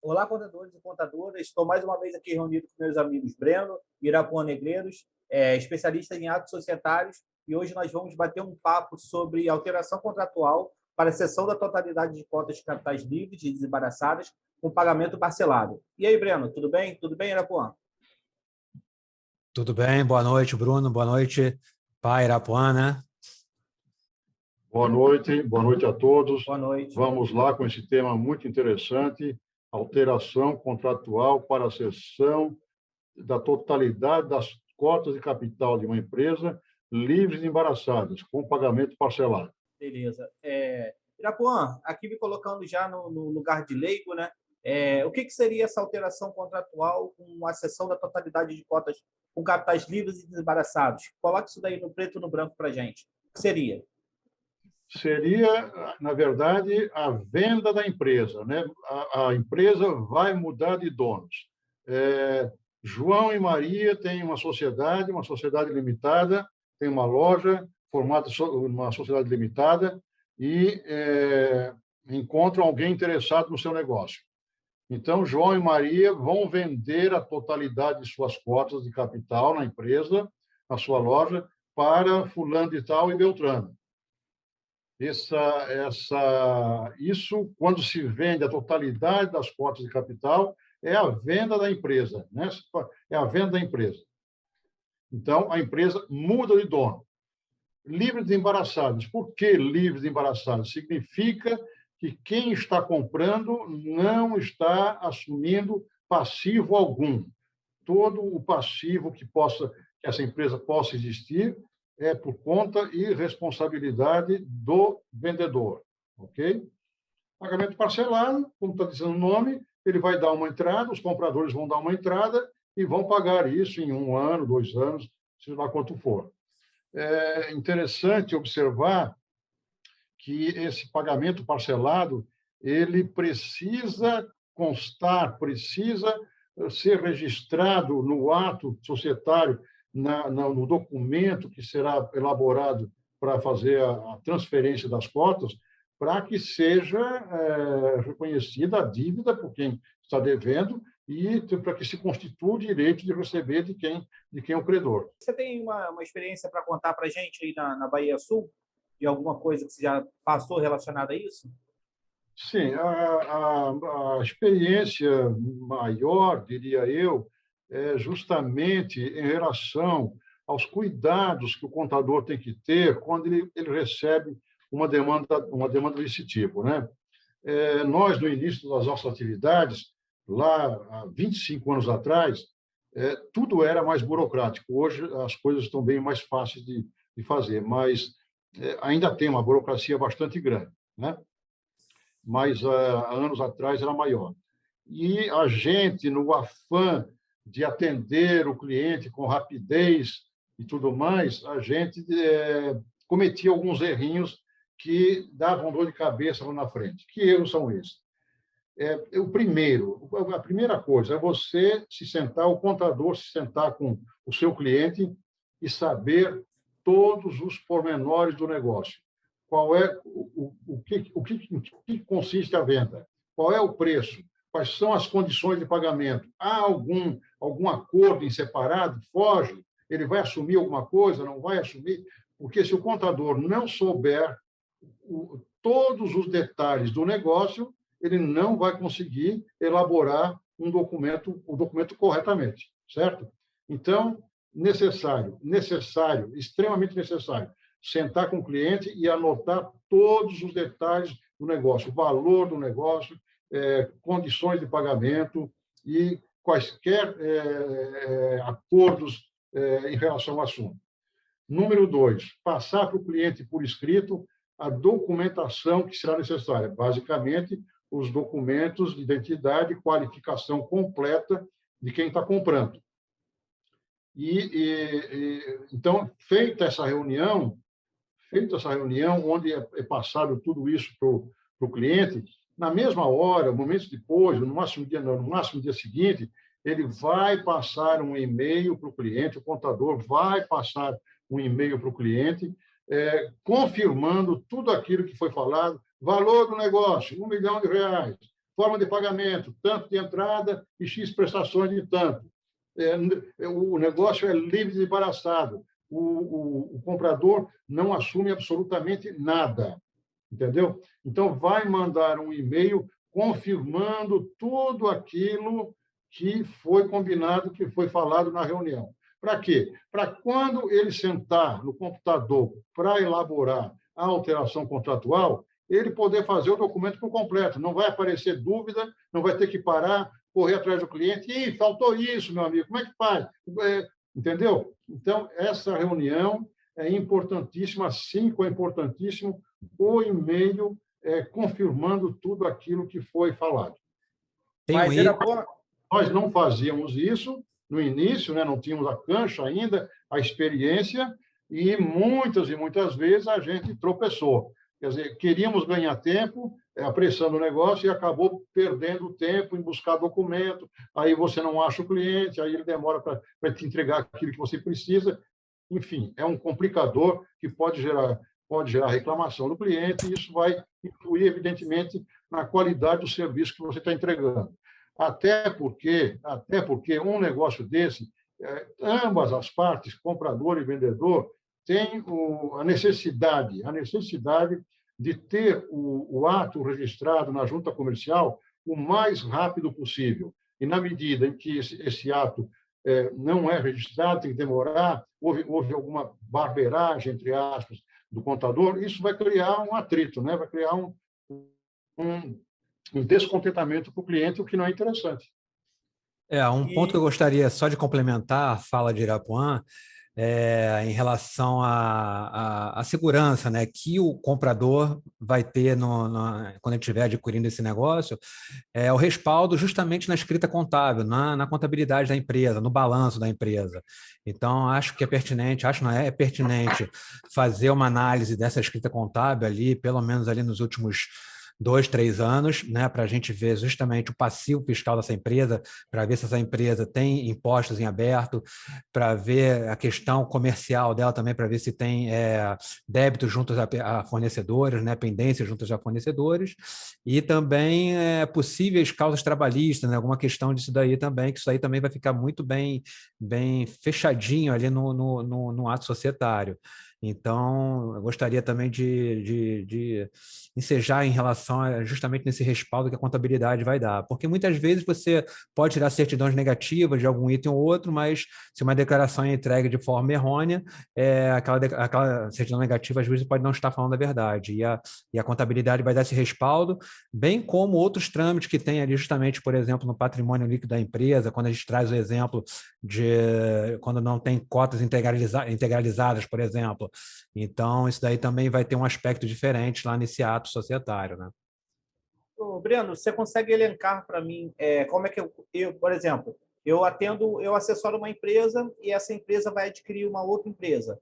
Olá, contadores e contadoras. Estou mais uma vez aqui reunido com meus amigos Breno e Irapuã Negreiros, especialistas em atos societários, e hoje nós vamos bater um papo sobre alteração contratual para a cessão da totalidade de cotas de capitais livres e desembaraçadas com pagamento parcelado. E aí, Breno, tudo bem? Tudo bem, Irapuã? Tudo bem, boa noite, Bruno, boa noite, pai Irapuã, né? Boa noite a todos. Boa noite. Vamos lá com esse tema muito interessante, alteração contratual para a cessão da totalidade das cotas de capital de uma empresa livres e embaraçadas, com pagamento parcelado. Beleza. Irapuã, aqui me colocando já no lugar de leigo, né? O que seria essa alteração contratual com a cessão da totalidade de cotas com capitais livres e desembaraçados? Coloque isso daí no preto e no branco para a gente. O que seria? Seria, na verdade, a venda da empresa, né? A empresa vai mudar de donos. João e Maria têm uma sociedade limitada, tem uma loja formada uma sociedade limitada e encontram alguém interessado no seu negócio. Então, João e Maria vão vender a totalidade de suas cotas de capital na empresa, na sua loja, para fulano de tal e Beltrano. Isso, quando se vende a totalidade das cotas de capital, é a venda da empresa, né? É a venda da empresa. Então, a empresa muda de dono. Livres de embaraçados. Por que livres de embaraçados? Significa que quem está comprando não está assumindo passivo algum. Todo o passivo que essa empresa possa existir é por conta e responsabilidade do vendedor, ok? Pagamento parcelado, como está dizendo o nome, ele vai dar uma entrada, os compradores vão dar uma entrada e vão pagar isso em 1 ano, 2 anos, seja lá quanto for. É interessante observar que esse pagamento parcelado, ele precisa constar, precisa ser registrado no ato societário, no documento que será elaborado para fazer a transferência das cotas, para que seja reconhecida a dívida por quem está devendo e para que se constitua o direito de receber de quem é o credor. Você tem uma experiência para contar para a gente aí na Bahia Sul? De alguma coisa que você já passou relacionada a isso? Sim, a experiência maior, diria eu, é justamente em relação aos cuidados que o contador tem que ter quando ele recebe uma demanda desse tipo, né? Nós, no início das nossas atividades, lá há 25 anos atrás, tudo era mais burocrático. Hoje, as coisas estão bem mais fáceis de fazer, mas ainda tem uma burocracia bastante grande, né? Mas há anos atrás era maior. E a gente, no afã de atender o cliente com rapidez e tudo mais, a gente cometia alguns errinhos que davam dor de cabeça lá na frente. Que erros são esses? A primeira coisa é você se sentar, o contador se sentar com o seu cliente e saber todos os pormenores do negócio. Qual é o que consiste a venda? Qual é o preço? Quais são as condições de pagamento? Há algum acordo em separado? Foge? Ele vai assumir alguma coisa? Não vai assumir? Porque se o contador não souber todos os detalhes do negócio, ele não vai conseguir elaborar o documento corretamente, certo? Então, necessário, extremamente necessário, sentar com o cliente e anotar todos os detalhes do negócio, o valor do negócio, condições de pagamento e quaisquer acordos em relação ao assunto. Número 2, passar para o cliente por escrito a documentação que será necessária, basicamente os documentos de identidade e qualificação completa de quem está comprando. Então, feita essa reunião, onde é passado tudo isso para o cliente, na mesma hora, momentos depois, no máximo no dia seguinte, ele vai passar um e-mail para o cliente, o contador vai passar um e-mail para o cliente, confirmando tudo aquilo que foi falado, valor do negócio, R$ 1 milhão, forma de pagamento, tanto de entrada e X prestações de tanto. O negócio é livre de embaraçado. O comprador não assume absolutamente nada, entendeu? Então, vai mandar um e-mail confirmando tudo aquilo que foi combinado, que foi falado na reunião. Para quê? Para quando ele sentar no computador para elaborar a alteração contratual, ele poder fazer o documento por completo. Não vai aparecer dúvida, não vai ter que parar, correr atrás do cliente. Ih, faltou isso, meu amigo, como é que faz? Entendeu? Então, essa reunião é importantíssima, assim como é importantíssimo o e-mail confirmando tudo aquilo que foi falado. Mas era bom... Nós não fazíamos isso no início, né? Não tínhamos a cancha ainda, a experiência, e muitas vezes a gente tropeçou. Quer dizer, queríamos ganhar tempo, apressando o negócio, e acabou perdendo tempo em buscar documento, aí você não acha o cliente, aí ele demora para te entregar aquilo que você precisa. Enfim, é um complicador que pode gerar reclamação do cliente, e isso vai influir, evidentemente, na qualidade do serviço que você está entregando. Até porque um negócio desse, ambas as partes, comprador e vendedor, têm a necessidade de ter o ato registrado na junta comercial o mais rápido possível. E, na medida em que esse ato não é registrado, tem que demorar, houve alguma barbeiragem, entre aspas, do contador, isso vai criar um atrito, né? Vai criar um descontentamento para o cliente, o que não é interessante. Ponto que eu gostaria só de complementar a fala de Irapuan em relação à segurança, né, que o comprador vai ter quando ele estiver adquirindo esse negócio, o respaldo justamente na escrita contábil, na contabilidade da empresa, no balanço da empresa. Então, acho que é pertinente fazer uma análise dessa escrita contábil ali, pelo menos ali nos últimos 2, 3 anos, né, para a gente ver justamente o passivo fiscal dessa empresa, para ver se essa empresa tem impostos em aberto, para ver a questão comercial dela também, para ver se tem débitos juntos a fornecedores, né, pendências juntos a fornecedores, e também possíveis causas trabalhistas, né, alguma questão disso daí também, que isso aí também vai ficar muito bem fechadinho ali no ato societário. Então, eu gostaria também de ensejar em relação justamente nesse respaldo que a contabilidade vai dar. Porque muitas vezes você pode tirar certidões negativas de algum item ou outro, mas se uma declaração é entregue de forma errônea, aquela certidão negativa às vezes pode não estar falando a verdade. E a contabilidade vai dar esse respaldo, bem como outros trâmites que tem ali justamente, por exemplo, no patrimônio líquido da empresa, quando a gente traz o exemplo de quando não tem cotas integralizadas, por exemplo. Então, isso daí também vai ter um aspecto diferente lá nesse ato societário, né? Breno, você consegue elencar para mim como é que eu, por exemplo, eu assessoro uma empresa e essa empresa vai adquirir uma outra empresa.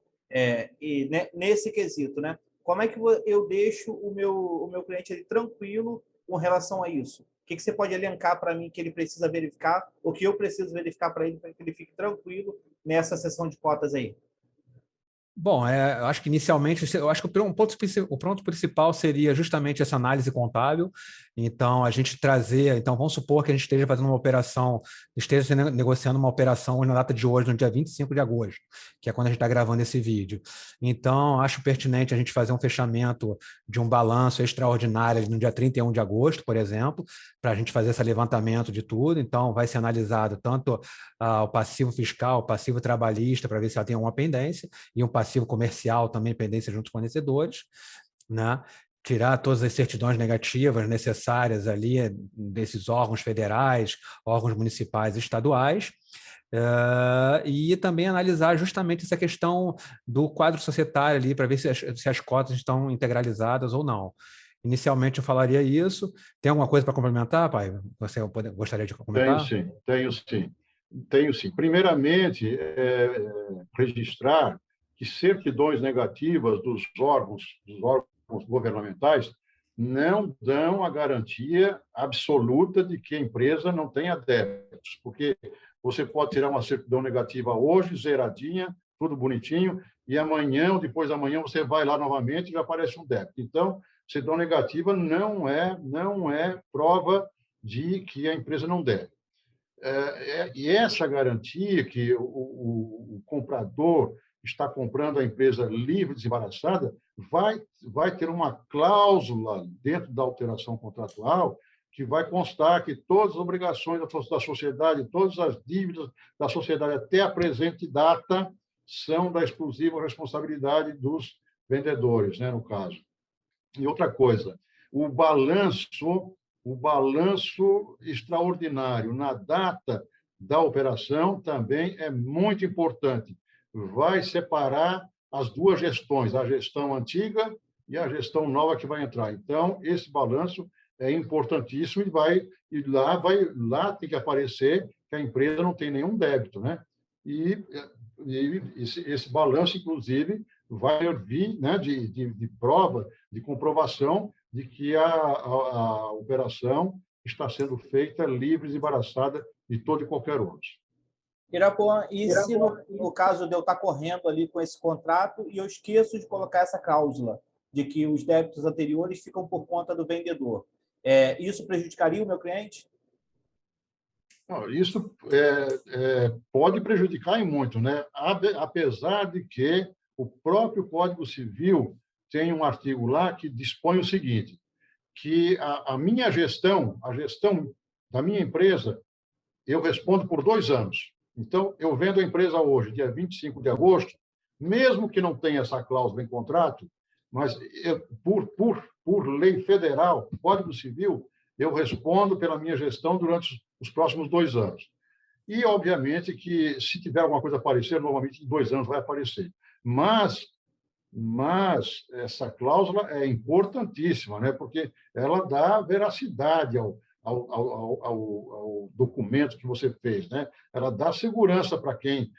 E nesse quesito, né? Como é que eu deixo o meu cliente ali tranquilo com relação a isso? O que você pode elencar para mim que ele precisa verificar, ou que eu preciso verificar para ele que ele fique tranquilo nessa sessão de cotas aí? Bom, eu acho que inicialmente, eu acho que o ponto principal seria justamente essa análise contábil. Então, a gente vamos supor que a gente esteja fazendo uma operação, esteja negociando uma operação na data de hoje, no dia 25 de agosto, que é quando a gente está gravando esse vídeo. Então, acho pertinente a gente fazer um fechamento de um balanço extraordinário no dia 31 de agosto, por exemplo, para a gente fazer esse levantamento de tudo. Então, vai ser analisado tanto o passivo fiscal, o passivo trabalhista, para ver se ela tem alguma pendência, e um passivo comercial também, pendência junto com fornecedores, né? Tirar todas as certidões negativas necessárias ali desses órgãos federais, órgãos municipais e estaduais, e também analisar justamente essa questão do quadro societário ali, para ver se as cotas estão integralizadas ou não. Inicialmente eu falaria isso. Tem alguma coisa para complementar, pai? Você gostaria de comentar? Tenho sim. Primeiramente, registrar que certidões negativas dos órgãos governamentais não dão a garantia absoluta de que a empresa não tenha débitos, porque você pode tirar uma certidão negativa hoje, zeradinha, tudo bonitinho, e amanhã ou depois da manhã você vai lá novamente e já aparece um débito. Então, certidão negativa não é prova de que a empresa não deve. E essa garantia que o comprador está comprando a empresa livre, desembaraçada, vai ter uma cláusula dentro da alteração contratual que vai constar que todas as obrigações da sociedade, todas as dívidas da sociedade até a presente data são da exclusiva responsabilidade dos vendedores, né, no caso. E outra coisa, o balanço extraordinário na data da operação também é muito importante. Vai separar as duas gestões, a gestão antiga e a gestão nova que vai entrar. Então, esse balanço é importantíssimo e lá tem que aparecer que a empresa não tem nenhum débito, né? E esse balanço, inclusive, vai vir, né, de prova, de comprovação de que a operação está sendo feita livre e embaraçada de todo e qualquer outro. Irapuan, e se no caso de eu estar correndo ali com esse contrato e eu esqueço de colocar essa cláusula de que os débitos anteriores ficam por conta do vendedor, isso prejudicaria o meu cliente? Não, isso pode prejudicar em muito, né? Apesar de que o próprio Código Civil tem um artigo lá que dispõe o seguinte, que a minha gestão, a gestão da minha empresa, eu respondo por 2 anos. Então, eu vendo a empresa hoje, dia 25 de agosto, mesmo que não tenha essa cláusula em contrato, mas por lei federal, Código Civil, eu respondo pela minha gestão durante os próximos 2 anos. E, obviamente, que se tiver alguma coisa a aparecer, normalmente em 2 anos vai aparecer. Mas essa cláusula é importantíssima, né? Porque ela dá veracidade ao documento que você fez, né? Ela dá segurança para quem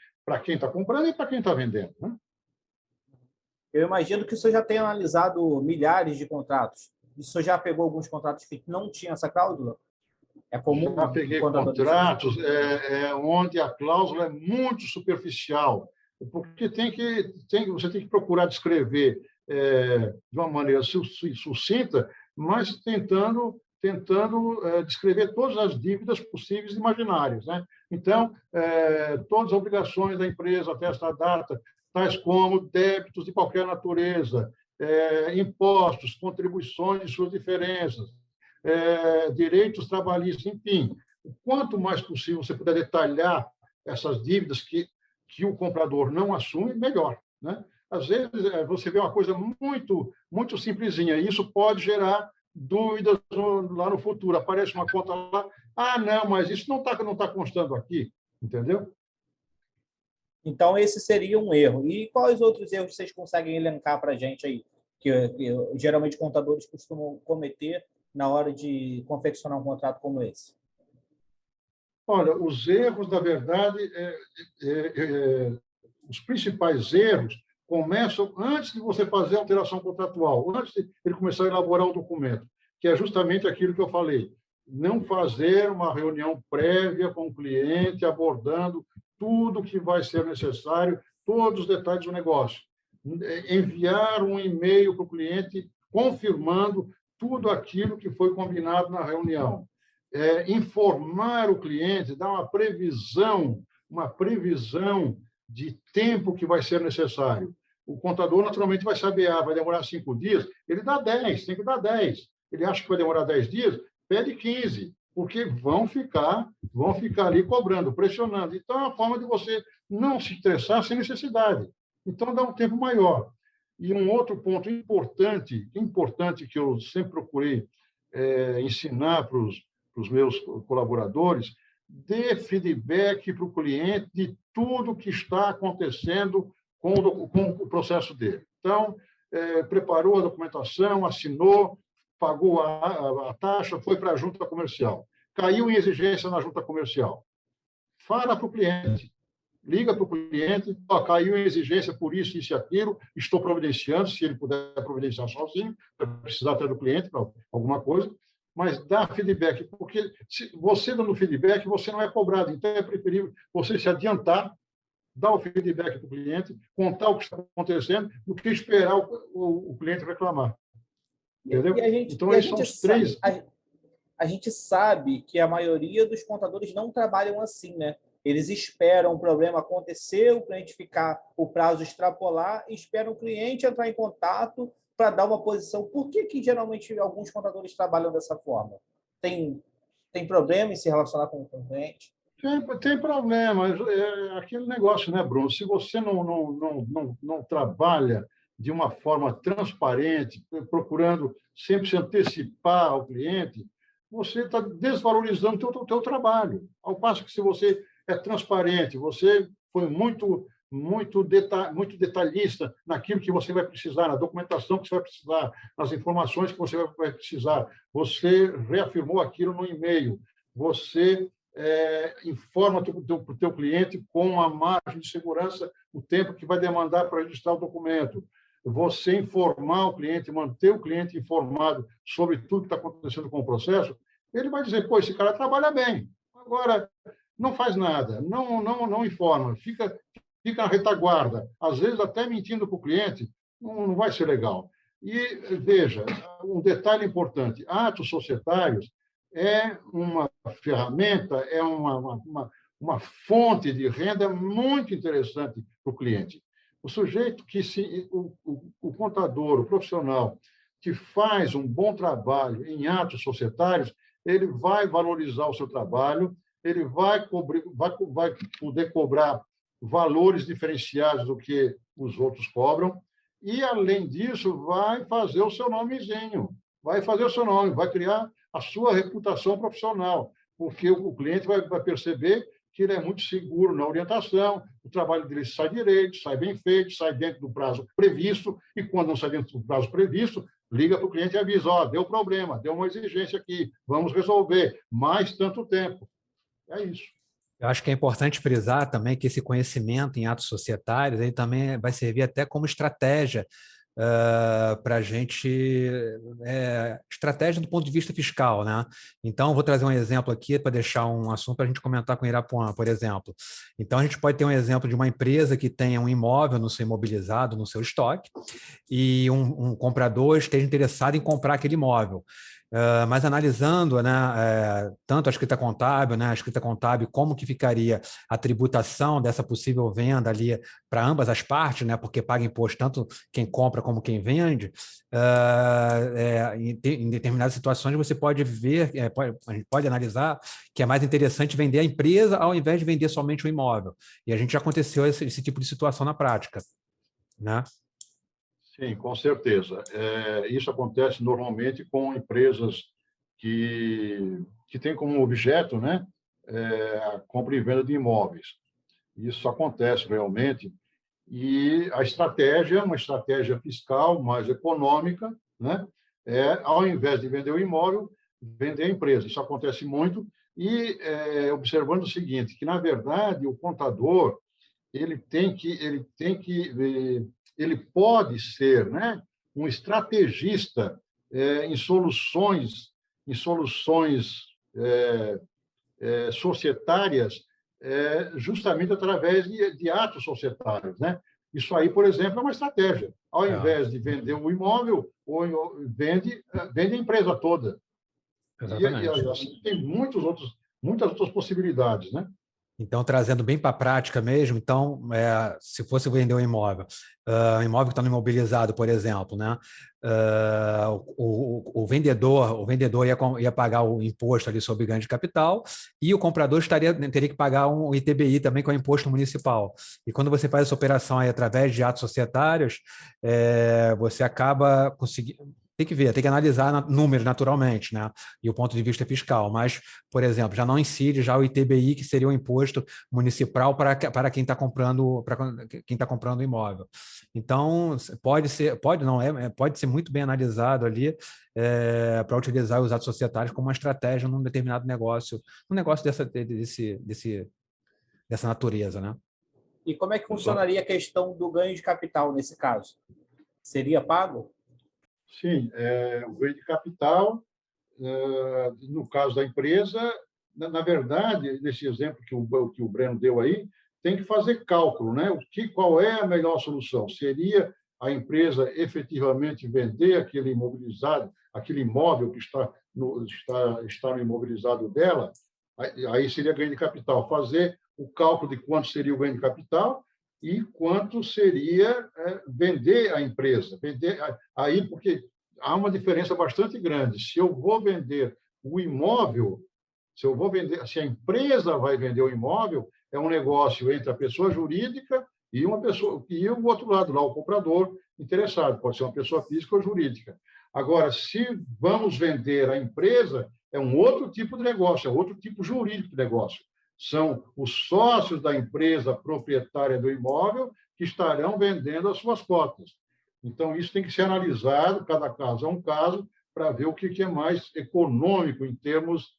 está comprando e para quem está vendendo, né? Eu imagino que o senhor já tenha analisado milhares de contratos. O senhor já pegou alguns contratos que não tinham essa cláusula? É comum? Já peguei contratos onde a cláusula é muito superficial, porque você tem que procurar descrever de uma maneira sucinta, mas tentando descrever todas as dívidas possíveis e imaginárias, né? Então, todas as obrigações da empresa até esta data, tais como débitos de qualquer natureza, impostos, contribuições de suas diferenças, direitos trabalhistas, enfim. Quanto mais possível você puder detalhar essas dívidas que o comprador não assume, melhor, né? Às vezes, você vê uma coisa muito, muito simplesinha, e isso pode gerar dúvidas lá no futuro. Aparece uma conta lá, não, mas isso não está constando aqui, entendeu? Então, esse seria um erro. E quais outros erros vocês conseguem elencar para a gente aí, que geralmente contadores costumam cometer na hora de confeccionar um contrato como esse? Olha, os erros, na verdade, os principais erros começam antes de você fazer a alteração contratual, antes de ele começar a elaborar o documento, que é justamente aquilo que eu falei, não fazer uma reunião prévia com o cliente, abordando tudo que vai ser necessário, todos os detalhes do negócio. Enviar um e-mail para o cliente confirmando tudo aquilo que foi combinado na reunião. Informar o cliente, dar uma previsão de tempo que vai ser necessário. O contador, naturalmente, vai saber, vai demorar 5 dias, ele dá 10, tem que dar 10. Ele acha que vai demorar 10 dias, pede 15, porque vão ficar ali cobrando, pressionando. Então, é uma forma de você não se estressar sem necessidade. Então, dá um tempo maior. E um outro ponto importante que eu sempre procurei ensinar para os meus colaboradores, dê feedback para o cliente de tudo que está acontecendo com o processo dele. Então, preparou a documentação, assinou, pagou a taxa, foi para a junta comercial. Caiu em exigência na junta comercial. Fala para o cliente. Liga para o cliente, caiu em exigência por isso e aquilo, estou providenciando, se ele puder providenciar sozinho, precisar até do cliente para alguma coisa, mas dá feedback, porque se você dando feedback, você não é cobrado, então é preferível você se adiantar dar o feedback para o cliente, contar o que está acontecendo, do que esperar o cliente reclamar. Entendeu? Então, esses são os três. A gente sabe que a maioria dos contadores não trabalham assim, né? Eles esperam o problema acontecer, o cliente ficar, o prazo extrapolar, e esperam o cliente entrar em contato para dar uma posição. Por que geralmente alguns contadores trabalham dessa forma? Tem problema em se relacionar com o cliente? Tem problema. É aquele negócio, né, Bruno? Se você não trabalha de uma forma transparente, procurando sempre se antecipar ao cliente, você está desvalorizando o teu trabalho. Ao passo que, se você é transparente, você foi muito detalhista naquilo que você vai precisar, na documentação que você vai precisar, nas informações que você vai precisar, você reafirmou aquilo no e-mail, você informa para o teu cliente com a margem de segurança o tempo que vai demandar para registrar o documento. Você informar o cliente, manter o cliente informado sobre tudo que está acontecendo com o processo, ele vai dizer, pô, esse cara trabalha bem. Agora, não faz nada, não informa, fica na retaguarda, às vezes até mentindo para o cliente, não vai ser legal. E, veja, um detalhe importante, atos societários é uma ferramenta, é uma fonte de renda muito interessante para o cliente. O sujeito o contador, o profissional que faz um bom trabalho em atos societários, ele vai valorizar o seu trabalho, ele vai poder cobrar valores diferenciados do que os outros cobram, e, além disso, vai fazer o seu nomezinho, vai fazer o seu nome, vai criar a sua reputação profissional, porque o cliente vai perceber que ele é muito seguro na orientação, o trabalho dele sai direito, sai bem feito, sai dentro do prazo previsto, e, quando não sai dentro do prazo previsto, liga para o cliente e avisa, deu problema, deu uma exigência aqui, vamos resolver, mais tanto tempo. É isso. Eu acho que é importante frisar também que esse conhecimento em atos societários ele também vai servir até como estratégia para a gente, estratégia do ponto de vista fiscal, né? Então, vou trazer um exemplo aqui para deixar um assunto para a gente comentar com o Irapuã, por exemplo. Então, a gente pode ter um exemplo de uma empresa que tenha um imóvel no seu imobilizado, no seu estoque, e um comprador esteja interessado em comprar aquele imóvel. Mas analisando, né, tanto a escrita contábil, né, a escrita contábil, como que ficaria a tributação dessa possível venda ali para ambas as partes, né, porque paga imposto tanto quem compra como quem vende, em determinadas situações você pode ver, a gente pode analisar que é mais interessante vender a empresa ao invés de vender somente o imóvel. E a gente já aconteceu esse tipo de situação na prática, né? Sim, com certeza. Isso acontece normalmente com empresas que têm como objeto, né, a compra e venda de imóveis. Isso acontece realmente. E a estratégia, uma estratégia fiscal mais econômica, né, ao invés de vender o imóvel, vender a empresa. Isso acontece muito. E observando o seguinte, que, na verdade, o contador ele pode ser, né, um estrategista em soluções societárias, justamente através de atos societários, né? Isso aí, por exemplo, é uma estratégia. Ao invés de vender um imóvel, vende a empresa toda. Exatamente. E assim, tem muitas outras possibilidades, né? Então, trazendo bem para a prática mesmo, então, se fosse vender um imóvel que está no imobilizado, por exemplo, né? O vendedor ia pagar o imposto ali sobre ganho de capital e o comprador teria que pagar um ITBI também, que é o imposto municipal. E quando você faz essa operação aí através de atos societários, você acaba conseguindo. Tem que ver, tem que analisar números naturalmente, né? E o ponto de vista fiscal. Mas, por exemplo, já não incide já o ITBI, que seria o imposto municipal para quem está comprando, o imóvel. Então, pode ser muito bem analisado ali para utilizar os atos societários como uma estratégia num determinado negócio, um negócio dessa natureza, né? E como é que funcionaria a questão do ganho de capital nesse caso? Seria pago? Sim, o ganho de capital, no caso da empresa, na verdade, nesse exemplo que o Breno deu aí, tem que fazer cálculo, né? Qual é a melhor solução? Seria a empresa efetivamente vender aquele imobilizado, aquele imóvel que está no imobilizado dela? Aí seria ganho de capital. Fazer o cálculo de quanto seria o ganho de capital e quanto seria vender a empresa. Vender aí, porque há uma diferença bastante grande. Se eu vou vender o imóvel, se a empresa vai vender o imóvel, é um negócio entre a pessoa jurídica e uma pessoa, e o outro lado lá, o comprador interessado, pode ser uma pessoa física ou jurídica. Agora, se vamos vender a empresa, é um outro tipo de negócio, é outro tipo jurídico de negócio. São os sócios da empresa proprietária do imóvel que estarão vendendo as suas cotas. Então, isso tem que ser analisado, cada caso é um caso, para ver o que é mais econômico em termos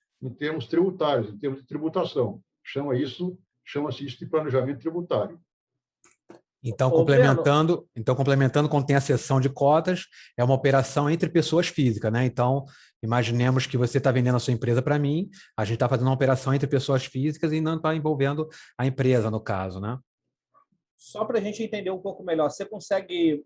tributários, em termos de tributação. Chama-se isso de planejamento tributário. Então, complementando, quando tem a cessão de cotas, é uma operação entre pessoas físicas, né? Então, imaginemos que você está vendendo a sua empresa para mim, a gente está fazendo uma operação entre pessoas físicas e não está envolvendo a empresa, no caso, né? Só para a gente entender um pouco melhor, você consegue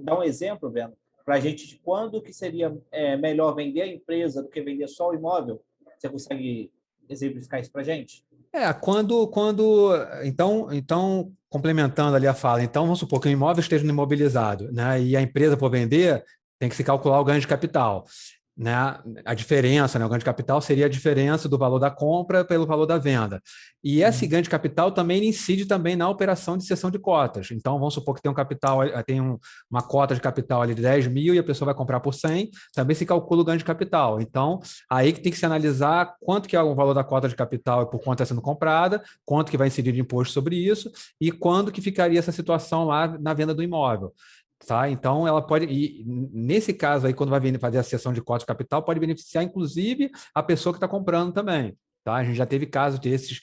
dar um exemplo, Breno, para a gente de quando que seria melhor vender a empresa do que vender só o imóvel? Você consegue exemplificar isso para a gente? Então, complementando ali a fala, então vamos supor que o imóvel esteja imobilizado, né? E a empresa, por vender, tem que se calcular o ganho de capital. Né? A diferença, né? O ganho de capital seria a diferença do valor da compra pelo valor da venda. E esse ganho de capital também incide também na operação de cessão de cotas. Então, vamos supor que tem uma cota de capital ali de 10 mil e a pessoa vai comprar por 100, também se calcula o ganho de capital. Então, aí que tem que se analisar quanto que é o valor da cota de capital e por quanto está sendo comprada, quanto que vai incidir de imposto sobre isso e quando que ficaria essa situação lá na venda do imóvel. Tá? Então, ela pode, e nesse caso aí, quando vai fazer a cessão de cotas de capital, pode beneficiar, inclusive, a pessoa que está comprando também. Tá? A gente já teve casos desses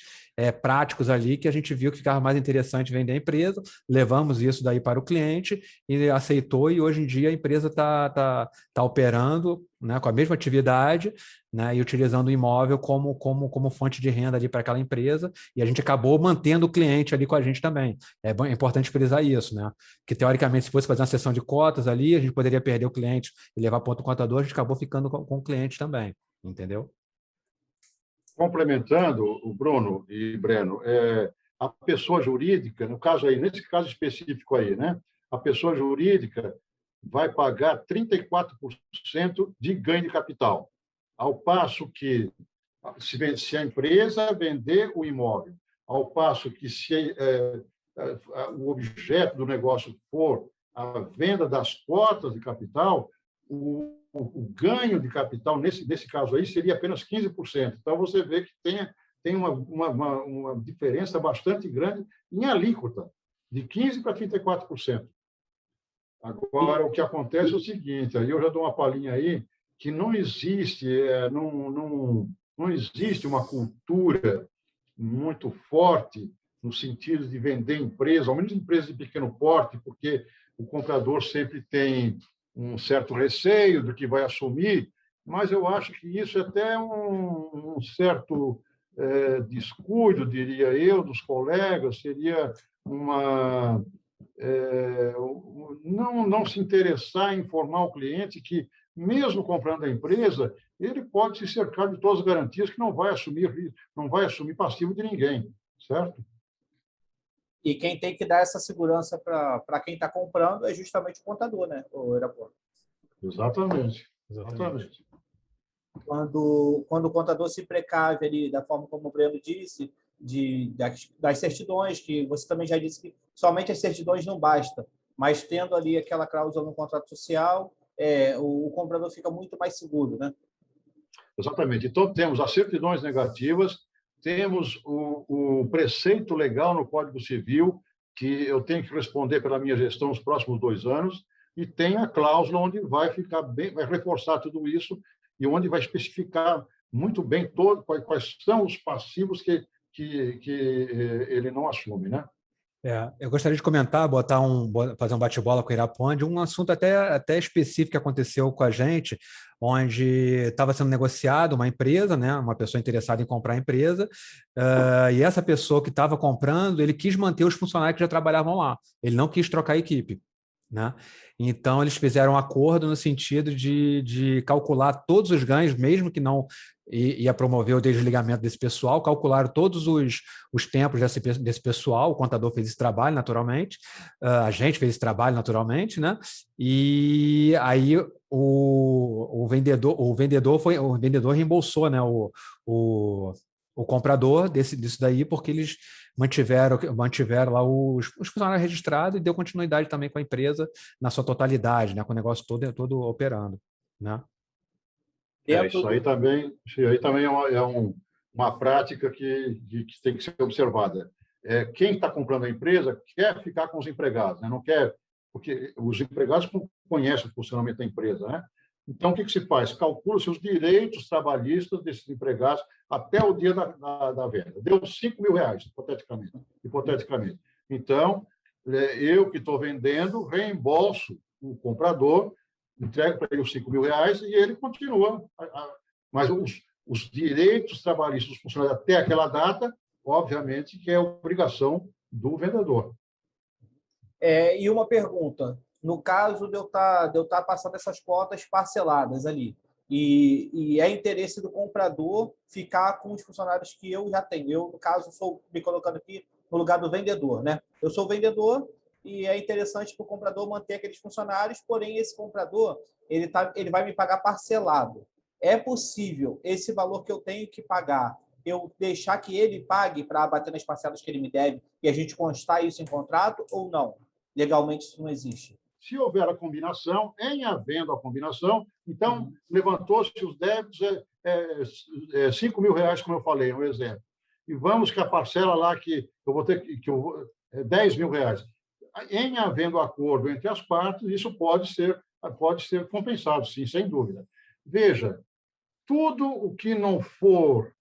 práticos ali que a gente viu que ficava mais interessante vender a empresa, levamos isso daí para o cliente e aceitou, e hoje em dia a empresa está operando, né, com a mesma atividade, né, e utilizando o imóvel como fonte de renda ali para aquela empresa, e a gente acabou mantendo o cliente ali com a gente também. É importante frisar isso, né? Que teoricamente, se fosse fazer uma sessão de cotas ali, a gente poderia perder o cliente e levar para outro contador, a gente acabou ficando com o cliente também, entendeu? Complementando o Bruno e Breno, a pessoa jurídica, nesse caso específico aí, né? A pessoa jurídica vai pagar 34% de ganho de capital, ao passo que se a empresa vender o imóvel, ao passo que se o objeto do negócio for a venda das cotas de capital, o ganho de capital, nesse caso aí, seria apenas 15%. Então, você vê que tem uma diferença bastante grande em alíquota, de 15% para 34%. Agora, o que acontece é o seguinte, aí eu já dou uma palhinha aí, que não existe uma cultura muito forte no sentido de vender empresa, ao menos empresas de pequeno porte, porque o comprador sempre tem um certo receio do que vai assumir, mas eu acho que isso é até um certo descuido, diria eu, dos colegas, seria não se interessar em informar o cliente que, mesmo comprando a empresa, ele pode se cercar de todas as garantias que não vai assumir passivo de ninguém, certo? E quem tem que dar essa segurança para quem está comprando é justamente o contador, né, o Irapuã? Exatamente. Quando o contador se precave ali, da forma como o Breno disse, das certidões, que você também já disse que somente as certidões não basta, mas tendo ali aquela cláusula no contrato social, o comprador fica muito mais seguro, né? Exatamente. Então, temos as certidões negativas, temos o preceito legal no Código Civil, que eu tenho que responder pela minha gestão nos próximos 2 anos, e tem a cláusula onde vai reforçar tudo isso e onde vai especificar muito bem quais são os passivos que ele não assume, né? Eu gostaria de comentar, fazer um bate-bola com o Irapuã de um assunto até específico que aconteceu com a gente, onde estava sendo negociado uma empresa, né, uma pessoa interessada em comprar a empresa, e essa pessoa que estava comprando, ele quis manter os funcionários que já trabalhavam lá, ele não quis trocar a equipe. Né? Então, eles fizeram um acordo no sentido de calcular todos os ganhos, mesmo que não ia promover o desligamento desse pessoal, calcularam todos os tempos desse pessoal, o contador fez esse trabalho, naturalmente, a gente fez esse trabalho, naturalmente, né? E aí o vendedor reembolsou, né, o comprador disso daí, porque eles mantiveram lá os funcionários registrados e deu continuidade também com a empresa na sua totalidade, né, com o negócio todo operando, né? Isso aí também uma prática que tem que ser observada. Quem está comprando a empresa quer ficar com os empregados, né? Não quer, porque os empregados conhecem o funcionamento da empresa, né? Então, o que se faz? Calcula-se os direitos trabalhistas desses empregados até o dia da venda. Deu R$5.000, hipoteticamente. Então, eu que estou vendendo, reembolso o comprador, entrego para ele os R$5.000 e ele continua. Mas os direitos trabalhistas dos funcionários até aquela data, obviamente, que é obrigação do vendedor. E uma pergunta, no caso de eu estar passando essas cotas parceladas ali, e é interesse do comprador ficar com os funcionários que eu já tenho. Eu, no caso, estou me colocando aqui no lugar do vendedor, né? Eu sou vendedor e é interessante para o comprador manter aqueles funcionários, porém, esse comprador ele vai me pagar parcelado. É possível esse valor que eu tenho que pagar, eu deixar que ele pague para abater nas parcelas que ele me deve e a gente constar isso em contrato ou não? Legalmente isso não existe. Se houver a combinação, em havendo a combinação, então levantou-se os débitos, R$5.000, como eu falei, um exemplo. E vamos que a parcela lá que eu vou ter R$10.000. Em havendo acordo entre as partes, isso pode ser compensado, sim, sem dúvida. Veja, tudo o que não for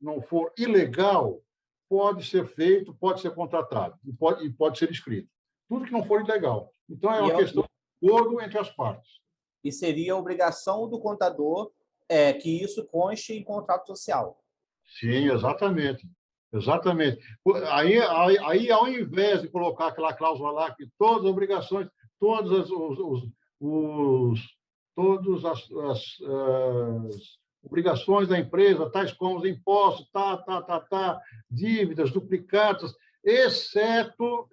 ilegal pode ser feito, pode ser contratado e pode ser escrito. Tudo que não for ilegal. Então, é uma questão de acordo entre as partes. E seria obrigação do contador que isso conste em contrato social. Sim, exatamente. Exatamente. Aí, ao invés de colocar aquela cláusula lá que todas as obrigações, todas as obrigações da empresa, tais como os impostos, dívidas, duplicatas, exceto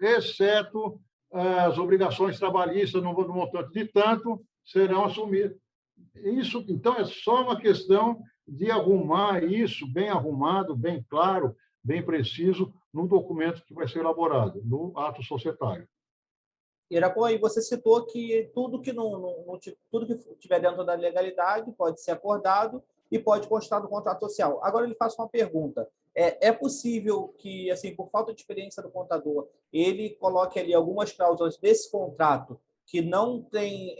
as obrigações trabalhistas no montante de tanto, serão assumidas. Isso, então, é só uma questão de arrumar isso bem arrumado, bem claro, bem preciso, no documento que vai ser elaborado, no ato societário. Irapuã, e você citou que tudo que tudo que estiver dentro da legalidade pode ser acordado e pode constar no contrato social. Agora, eu lhe faço uma pergunta. É possível que, assim, por falta de experiência do contador, ele coloque ali algumas cláusulas desse contrato que não tem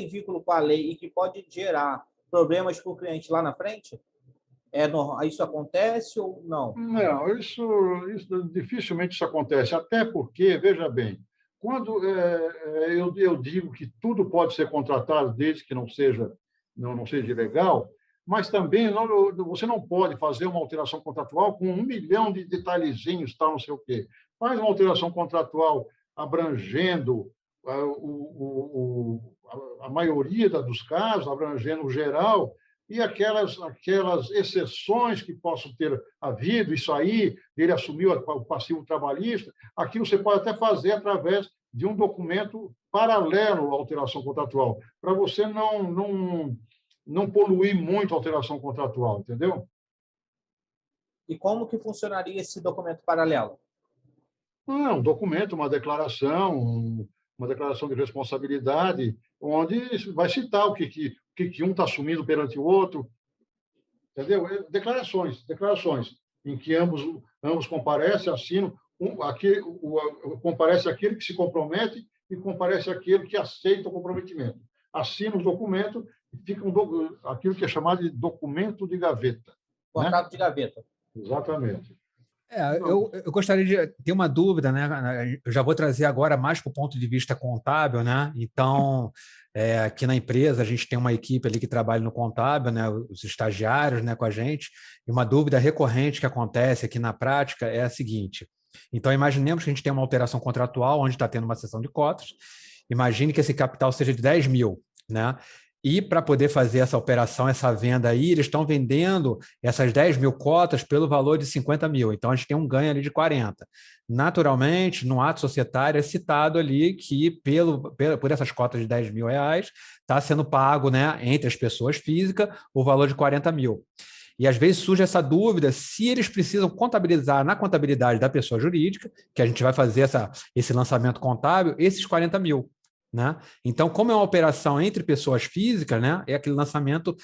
vínculo com a lei e que pode gerar problemas para o cliente lá na frente? Isso acontece ou não? Não, isso dificilmente isso acontece, até porque, veja bem, quando eu digo que tudo pode ser contratado desde que não seja ilegal, mas também você não pode fazer uma alteração contratual com 1 milhão de detalhezinhos, tal, não sei o quê. Faz uma alteração contratual abrangendo a maioria dos casos, abrangendo o geral, e aquelas exceções que possam ter havido, isso aí, ele assumiu o passivo trabalhista, aquilo você pode até fazer através de um documento paralelo à alteração contratual, para você não poluir muito a alteração contratual, entendeu? E como que funcionaria esse documento paralelo? Um documento, uma declaração de responsabilidade, onde vai citar o que um está assumindo perante o outro, entendeu? Declarações, em que ambos comparecem, assinam, comparece aquele que se compromete e comparece aquele que aceita o comprometimento. Assina o documento e fica aquilo que é chamado de documento de gaveta. Contrato, né? De gaveta. Exatamente. Eu gostaria de ter uma dúvida, né? Eu já vou trazer agora mais para o ponto de vista contábil, né? Então, aqui na empresa a gente tem uma equipe ali que trabalha no contábil, né? Os estagiários, né, com a gente. E uma dúvida recorrente que acontece aqui na prática é a seguinte: então, imaginemos que a gente tem uma alteração contratual onde está tendo uma cessão de cotas. Imagine que esse capital seja de 10 mil, né? E para poder fazer essa operação, essa venda aí, eles estão vendendo essas 10 mil cotas pelo valor de 50 mil. Então, a gente tem um ganho ali de 40. Naturalmente, no ato societário é citado ali que por essas cotas de 10 mil reais está sendo pago, né, entre as pessoas físicas o valor de 40 mil. E às vezes surge essa dúvida se eles precisam contabilizar na contabilidade da pessoa jurídica, que a gente vai fazer esse lançamento contábil, esses 40 mil. Né? Então, como é uma operação entre pessoas físicas, né, é aquele lançamento,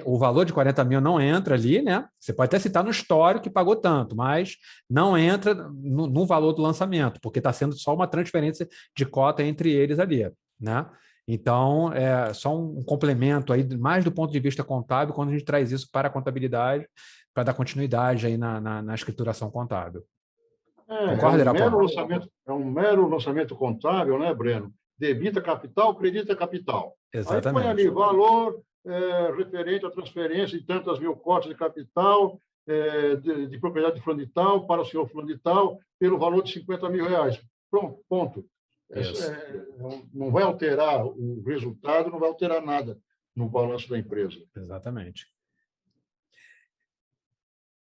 o valor de 40 mil não entra ali, né? Você pode até citar no histórico que pagou tanto, mas não entra no valor do lançamento, porque está sendo só uma transferência de cota entre eles ali. Né? Então, é só um complemento aí, mais do ponto de vista contábil, quando a gente traz isso para a contabilidade, para dar continuidade aí na escrituração contábil. Concorda, Irapuan? É um mero lançamento contábil, né, Breno? Debita capital, credita capital. Exatamente. Aí põe ali valor referente à transferência de tantas mil cotas de capital de propriedade de fulano de tal para o senhor fulano de tal pelo valor de 50 mil reais. Pronto, ponto. Não vai alterar o resultado, não vai alterar nada no balanço da empresa. Exatamente.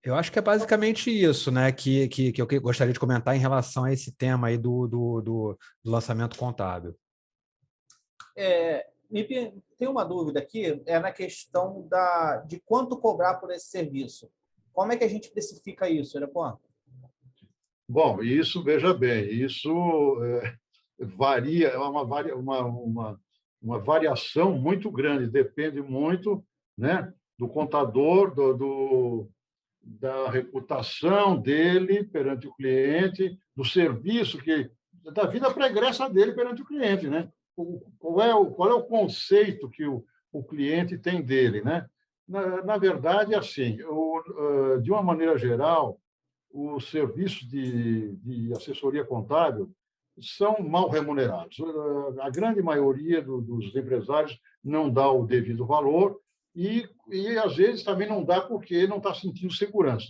Eu acho que é basicamente isso, né, que eu gostaria de comentar em relação a esse tema aí do lançamento contábil. Tem uma dúvida aqui, na questão de quanto cobrar por esse serviço. Como é que a gente precifica isso, Irapuan? Bom, isso, veja bem, isso varia, é uma variação muito grande, depende muito, né, do contador, da reputação dele perante o cliente, do serviço, da vida pregressa dele perante o cliente, né? Qual é o conceito que o cliente tem dele, né? Na verdade, assim, de uma maneira geral, os serviços de assessoria contábil são mal remunerados. A grande maioria dos empresários não dá o devido valor e às vezes, também não dá porque não está sentindo segurança.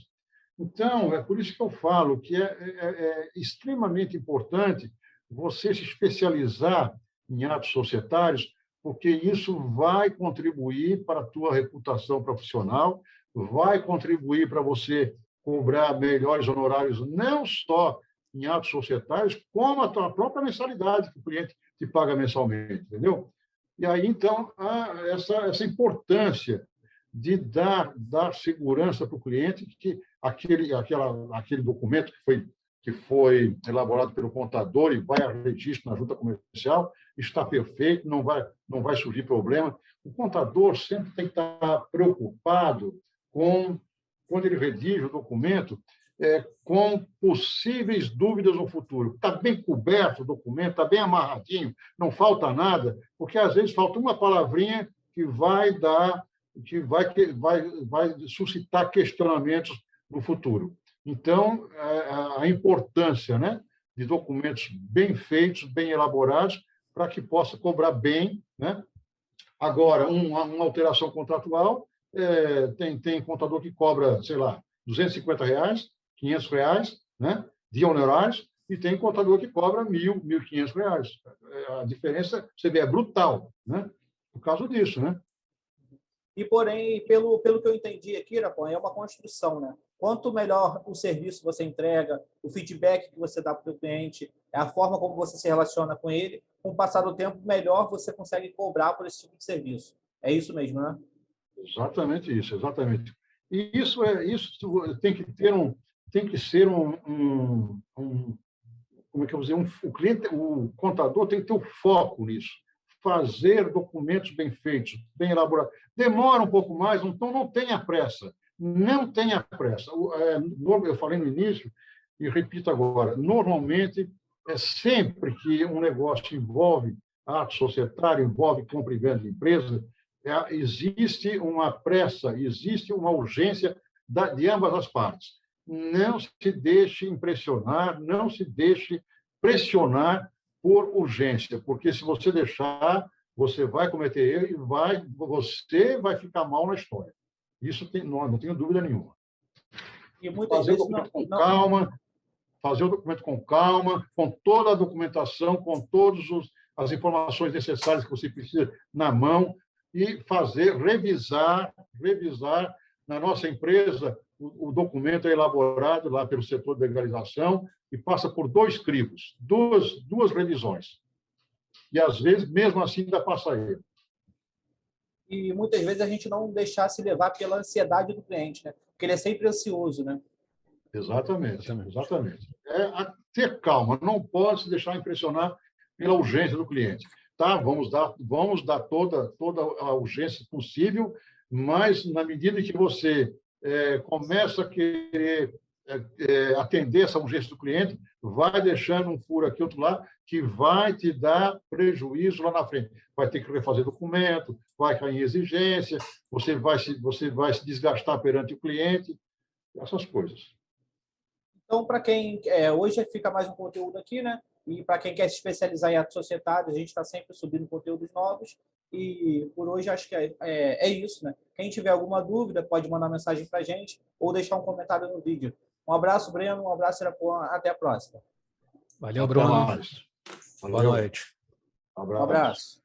Então, é por isso que eu falo que é extremamente importante você se especializar em atos societários, porque isso vai contribuir para a tua reputação profissional, vai contribuir para você cobrar melhores honorários, não só em atos societários, como a tua própria mensalidade que o cliente te paga mensalmente, entendeu? E aí, então, há essa importância de dar segurança para o cliente que aquele documento que foi elaborado pelo contador e vai a registro na junta comercial está perfeito, não vai surgir problema. O contador sempre tem que estar preocupado quando ele redige o documento, com possíveis dúvidas no futuro. Está bem coberto o documento, está bem amarradinho, não falta nada, porque às vezes falta uma palavrinha que vai suscitar questionamentos no futuro. Então, a importância, né, de documentos bem feitos, bem elaborados, para que possa cobrar bem, né? Agora, uma alteração contratual, tem contador que cobra, sei lá, R$250, R$500, né, de honorários, e tem contador que cobra R$1.000, R$1.500. A diferença, você vê, é brutal, né, por causa disso, né? E, porém, pelo que eu entendi aqui, Irapuan, é uma construção, né? Quanto melhor o serviço você entrega, o feedback que você dá para o cliente, a forma como você se relaciona com ele, com o passar do tempo, melhor você consegue cobrar por esse tipo de serviço. É isso mesmo, né? Exatamente isso, exatamente. E isso tem que ser como é que eu vou dizer, o contador tem que ter um foco nisso, fazer documentos bem feitos, bem elaborados. Demora um pouco mais, então não tenha pressa. Não tenha pressa. Eu falei no início e repito agora, normalmente, sempre que um negócio envolve ato societário, envolve compra e venda de empresa, existe uma pressa, existe uma urgência de ambas as partes. não se deixe impressionar, não se deixe pressionar por urgência, porque se você deixar, você vai cometer erro e você vai ficar mal na história. Isso não tenho dúvida nenhuma. E muitas vezes fazer o documento com calma, com toda a documentação, com todas as informações necessárias que você precisa na mão e revisar na nossa empresa. O documento é elaborado lá pelo setor de legalização e passa por 2 crivos, duas revisões. E, às vezes, mesmo assim, ainda passa erro. E muitas vezes a gente não deixar se levar pela ansiedade do cliente, né? Porque ele é sempre ansioso, né? Exatamente. Ter calma, não pode se deixar impressionar pela urgência do cliente. Tá? Vamos dar toda a urgência possível, mas na medida que você começa a querer atender essa urgência do cliente, vai deixando um furo aqui, outro lá, que vai te dar prejuízo lá na frente. Vai ter que refazer documento, vai cair em exigência, você vai se desgastar perante o cliente, essas coisas. Então, para quem... hoje fica mais um conteúdo aqui, né? E para quem quer se especializar em atos societários, a gente está sempre subindo conteúdos novos. E por hoje acho que é isso, né? Quem tiver alguma dúvida pode mandar mensagem para a gente ou deixar um comentário no vídeo. Um abraço, Breno. Um abraço, Irapuã. Até a próxima. Valeu, Bruno. Boa noite. Um abraço.